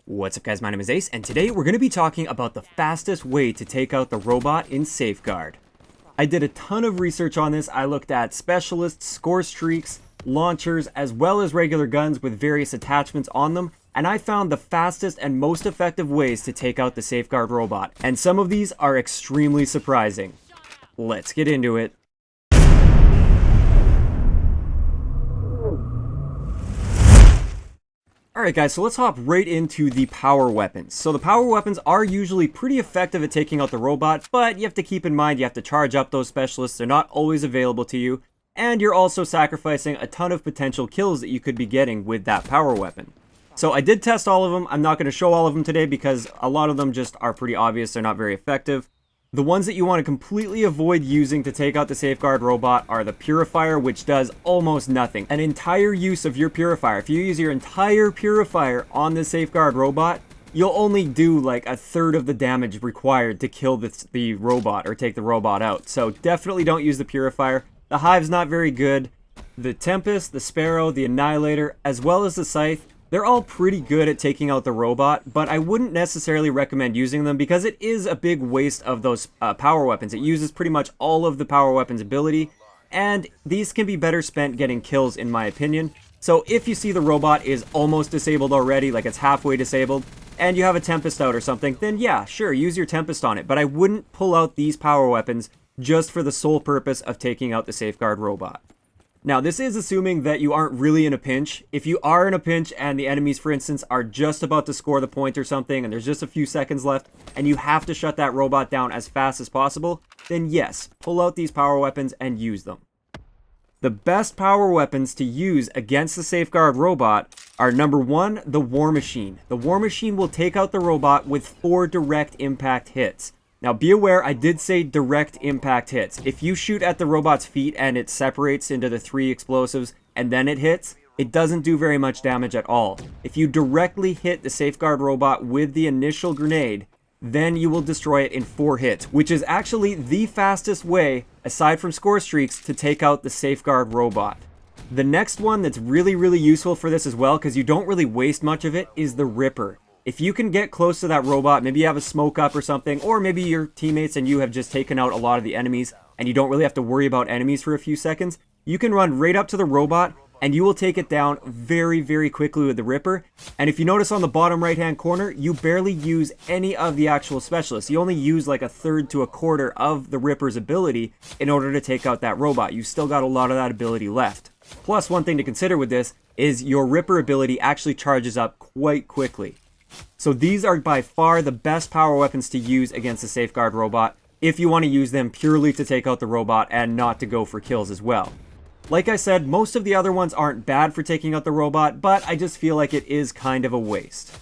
What's up guys, my name is Ace, and today we're going to be talking about the fastest way to take out the robot in Safeguard. I did a ton of research on this. I looked at specialists, Scorestreaks, launchers, as well as regular guns with various attachments on them, and I found the fastest and most effective ways to take out the Safeguard robot, and some of these are extremely surprising. Let's get into it. Alright guys, so let's hop right into the power weapons. So the power weapons are usually pretty effective at taking out the robot, but you have to keep in mind you have to charge up those specialists. They're not always available to you, and you're also sacrificing a ton of potential kills that you could be getting with that power weapon. So I did test all of them. I'm not going to show all of them today because a lot of them just are pretty obvious. They're not very effective. The ones that you want to completely avoid using to take out the Safeguard robot are the Purifier, which does almost nothing. An entire use of your Purifier, if you use your entire Purifier on the Safeguard robot, you'll only do like a third of the damage required to kill the robot or take the robot out. So definitely don't use the Purifier. The Hive's not very good. The Tempest, the Sparrow, the Annihilator, as well as the Scythe, they're all pretty good at taking out the robot, but I wouldn't necessarily recommend using them because it is a big waste of those power weapons. It uses pretty much all of the power weapons ability, and these can be better spent getting kills in my opinion. So if you see the robot is almost disabled already, like it's halfway disabled, and you have a Tempest out or something, then yeah, sure, use your Tempest on it, but I wouldn't pull out these power weapons just for the sole purpose of taking out the Safeguard robot. Now, this is assuming that you aren't really in a pinch. If you are in a pinch and the enemies, for instance, are just about to score the point or something and there's just a few seconds left and you have to shut that robot down as fast as possible, then yes, pull out these power weapons and use them. The best power weapons to use against the Safeguard robot are number 1, the War Machine. The War Machine will take out the robot with 4 direct impact hits. Now be aware, I did say direct impact hits. If you shoot at the robot's feet and it separates into the 3 explosives and then it hits, it doesn't do very much damage at all. If you directly hit the Safeguard robot with the initial grenade, then you will destroy it in 4 hits, which is actually the fastest way, aside from Scorestreaks, to take out the Safeguard robot. The next one that's really useful for this as well, because you don't really waste much of it, is the Ripper. If you can get close to that robot, maybe you have a smoke up or something, or maybe your teammates and you have just taken out a lot of the enemies and you don't really have to worry about enemies for a few seconds, you can run right up to the robot and you will take it down very quickly with the Ripper. And if you notice on the bottom right hand corner, you barely use any of the actual specialists. You only use like a third to a quarter of the Ripper's ability in order to take out that robot. You've still got a lot of that ability left. Plus, one thing to consider with this is your Ripper ability actually charges up quite quickly. So these are by far the best power weapons to use against the Safeguard robot if you want to use them purely to take out the robot and not to go for kills as well. Like I said, most of the other ones aren't bad for taking out the robot, but I just feel like it is kind of a waste.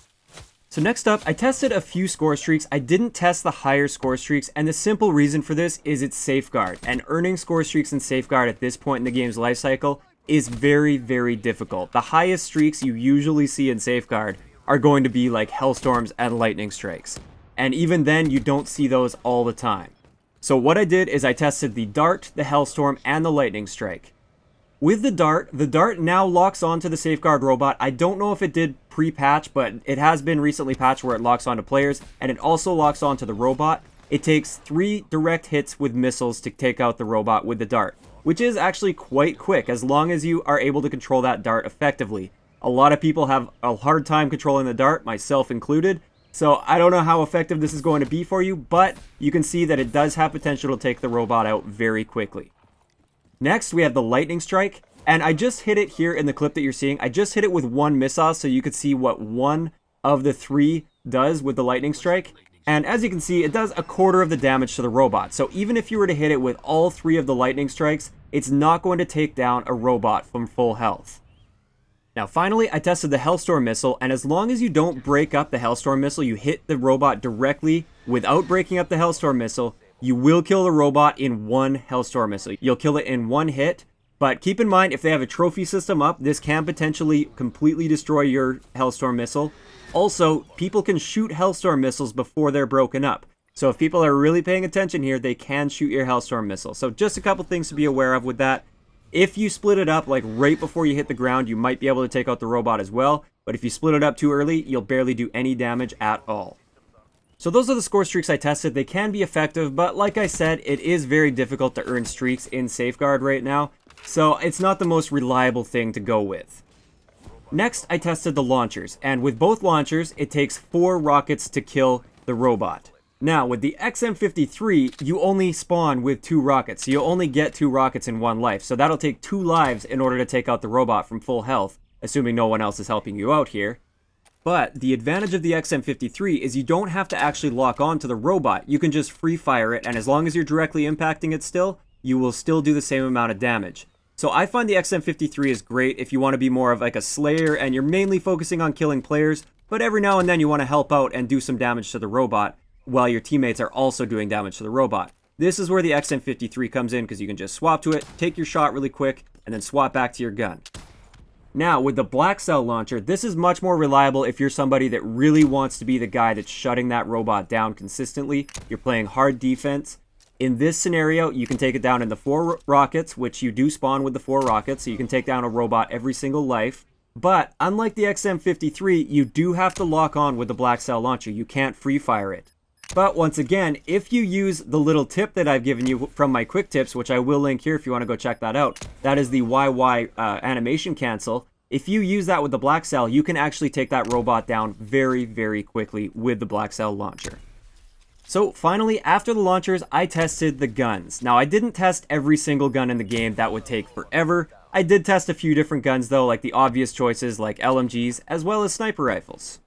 So next up, I tested a few Scorestreaks. I didn't test the higher Scorestreaks, and the simple reason for this is it's Safeguard, and earning Scorestreaks in Safeguard at this point in the game's life cycle is very difficult. The highest streaks you usually see in Safeguard are going to be like Hellstorms and Lightning Strikes. And even then, you don't see those all the time. So what I did is I tested the Dart, the Hellstorm, and the Lightning Strike. With the Dart now locks onto the Safeguard robot. I don't know if it did pre-patch, but it has been recently patched where it locks onto players, and it also locks onto the robot. It takes 3 direct hits with missiles to take out the robot with the Dart, which is actually quite quick as long as you are able to control that Dart effectively. A lot of people have a hard time controlling the Dart, myself included, so I don't know how effective this is going to be for you, but you can see that it does have potential to take the robot out very quickly. Next, we have the Lightning Strike, and I just hit it here in the clip that you're seeing. I just hit it with 1 missile so you could see what 1 of the 3 does with the Lightning Strike. And as you can see, it does a quarter of the damage to the robot. So even if you were to hit it with all 3 of the Lightning Strikes, it's not going to take down a robot from full health. Now finally, I tested the Hellstorm Missile, and as long as you don't break up the Hellstorm Missile, you hit the robot directly without breaking up the Hellstorm Missile, you will kill the robot in 1 Hellstorm Missile. You'll kill it in 1 hit, but keep in mind if they have a trophy system up, this can potentially completely destroy your Hellstorm Missile. Also, people can shoot Hellstorm Missiles before they're broken up. So if people are really paying attention here, they can shoot your Hellstorm Missile. So just a couple things to be aware of with that. If you split it up like right before you hit the ground, you might be able to take out the robot as well, but if you split it up too early, you'll barely do any damage at all. So those are the score streaks I tested. They can be effective, but like I said, it is very difficult to earn streaks in Safeguard right now, so it's not the most reliable thing to go with. Next, I tested the launchers, and with both launchers, it takes 4 rockets to kill the robot. Now, with the XM53, you only spawn with 2 rockets, so you'll only get 2 rockets in 1 life, so that'll take 2 lives in order to take out the robot from full health, assuming no one else is helping you out here. But the advantage of the XM53 is you don't have to actually lock on to the robot. You can just free fire it, and as long as you're directly impacting it still, you will still do the same amount of damage. So I find the XM53 is great if you want to be more of like a slayer and you're mainly focusing on killing players, but every now and then you want to help out and do some damage to the robot while your teammates are also doing damage to the robot. This is where the XM53 comes in because you can just swap to it, take your shot really quick, and then swap back to your gun. Now, with the Black Cell Launcher, this is much more reliable if you're somebody that really wants to be the guy that's shutting that robot down consistently. You're playing hard defense. In this scenario, you can take it down in the 4 rockets, which you do spawn with the 4 rockets, so you can take down a robot every single life. But, unlike the XM53, you do have to lock on with the Black Cell Launcher. You can't free fire it. But once again, if you use the little tip that I've given you from my quick tips, which I will link here if you want to go check that out, that is the YY animation cancel. If you use that with the Black Cell, you can actually take that robot down very, very quickly with the Black Cell Launcher. So finally, after the launchers, I tested the guns. Now, I didn't test every single gun in the game. That would take forever. I did test a few different guns though, like the obvious choices like LMGs, as well as sniper rifles.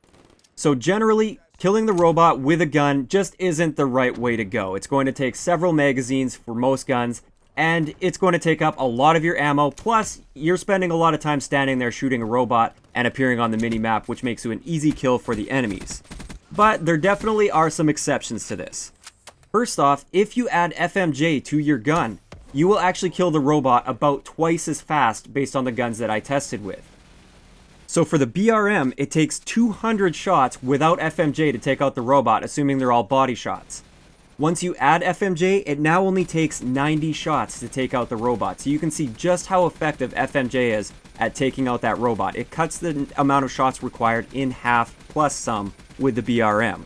So generally, killing the robot with a gun just isn't the right way to go. It's going to take several magazines for most guns, and it's going to take up a lot of your ammo, plus you're spending a lot of time standing there shooting a robot and appearing on the mini-map, which makes you an easy kill for the enemies. But there definitely are some exceptions to this. First off, if you add FMJ to your gun, you will actually kill the robot about twice as fast based on the guns that I tested with. So for the BRM, it takes 200 shots without FMJ to take out the robot, assuming they're all body shots. Once you add FMJ, it now only takes 90 shots to take out the robot. So you can see just how effective FMJ is at taking out that robot. It cuts the amount of shots required in half plus some with the BRM.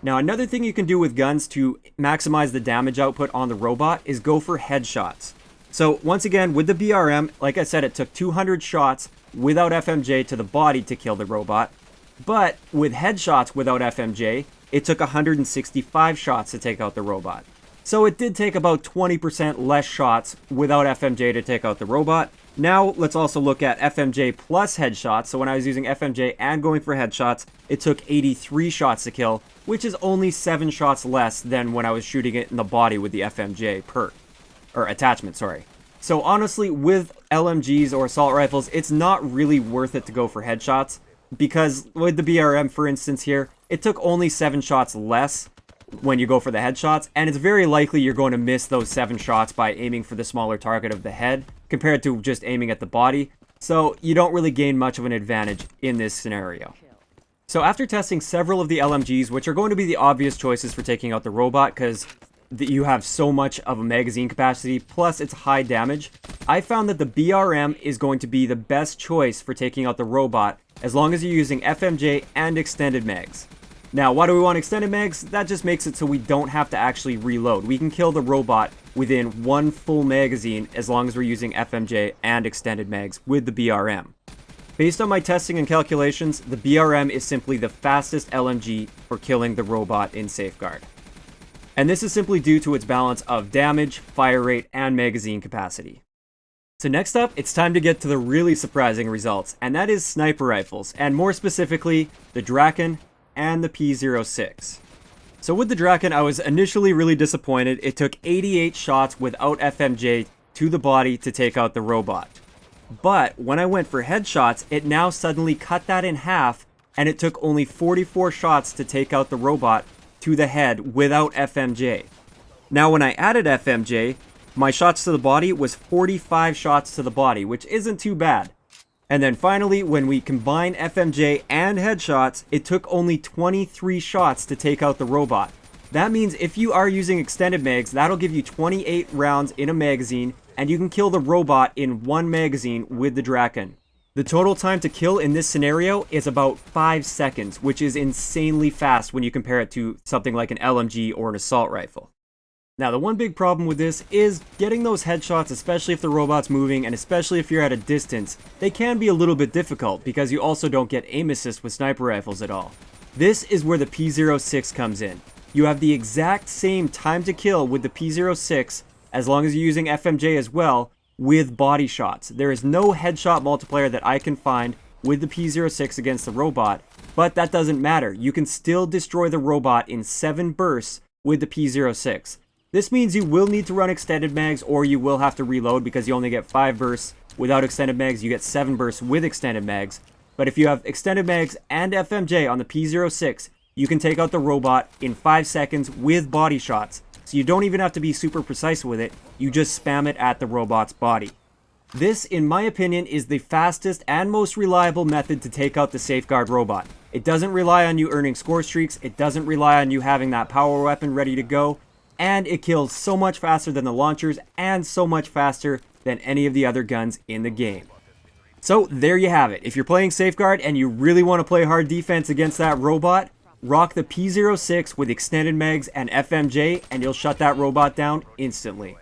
Now, another thing you can do with guns to maximize the damage output on the robot is go for headshots. So once again, with the BRM, like I said, it took 200 shots without FMJ to the body to kill the robot. But with headshots without FMJ, it took 165 shots to take out the robot. So it did take about 20% less shots without FMJ to take out the robot. Now let's also look at FMJ plus headshots. So when I was using FMJ and going for headshots, it took 83 shots to kill, which is only 7 shots less than when I was shooting it in the body with the FMJ perk. Or attachment, sorry. So honestly, with LMGs or assault rifles, it's not really worth it to go for headshots, because with the BRM, for instance here, it took only 7 shots less when you go for the headshots, and it's very likely you're going to miss those 7 shots by aiming for the smaller target of the head, compared to just aiming at the body, so you don't really gain much of an advantage in this scenario. So after testing several of the LMGs, which are going to be the obvious choices for taking out the robot, because you have so much of a magazine capacity, plus it's high damage, I found that the BRM is going to be the best choice for taking out the robot, as long as you're using FMJ and extended mags. Now, why do we want extended mags? That just makes it so we don't have to actually reload. We can kill the robot within 1 full magazine as long as we're using FMJ and extended mags with the BRM. Based on my testing and calculations, the BRM is simply the fastest LMG for killing the robot in Safeguard. And this is simply due to its balance of damage, fire rate, and magazine capacity. So next up, it's time to get to the really surprising results, and that is sniper rifles, and more specifically, the Draken and the P06. So with the Draken, I was initially really disappointed. It took 88 shots without FMJ to the body to take out the robot. But when I went for headshots, it now suddenly cut that in half, and it took only 44 shots to take out the robot to the head without FMJ. Now when I added FMJ, my shots to the body was 45 shots to the body, which isn't too bad. And then finally, when we combine FMJ and headshots, it took only 23 shots to take out the robot. That means if you are using extended mags, that'll give you 28 rounds in a magazine, and you can kill the robot in one magazine with the Draken. The total time to kill in this scenario is about 5 seconds, which is insanely fast when you compare it to something like an LMG or an assault rifle. Now, the one big problem with this is getting those headshots, especially if the robot's moving and especially if you're at a distance. They can be a little bit difficult because you also don't get aim assist with sniper rifles at all. This is where the P06 comes in. You have the exact same time to kill with the P06 as long as you're using FMJ as well with body shots. There is no headshot multiplier that I can find with the P06 against the robot, but that doesn't matter. You can still destroy the robot in 7 bursts with the P06. This means you will need to run extended mags or you will have to reload because you only get 5 bursts without extended mags. You get 7 bursts with extended mags. But if you have extended mags and FMJ on the P06, you can take out the robot in 5 seconds with body shots. So you don't even have to be super precise with it. You just spam it at the robot's body. This, in my opinion, is the fastest and most reliable method to take out the Safeguard robot. It doesn't rely on you earning score streaks. It doesn't rely on you having that power weapon ready to go. And it kills so much faster than the launchers and so much faster than any of the other guns in the game. So there you have it. If you're playing Safeguard and you really want to play hard defense against that robot, rock the P06 with extended mags and FMJ and you'll shut that robot down instantly.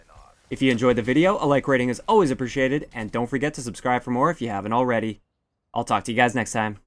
If you enjoyed the video, a like rating is always appreciated, and don't forget to subscribe for more if you haven't already. I'll talk to you guys next time.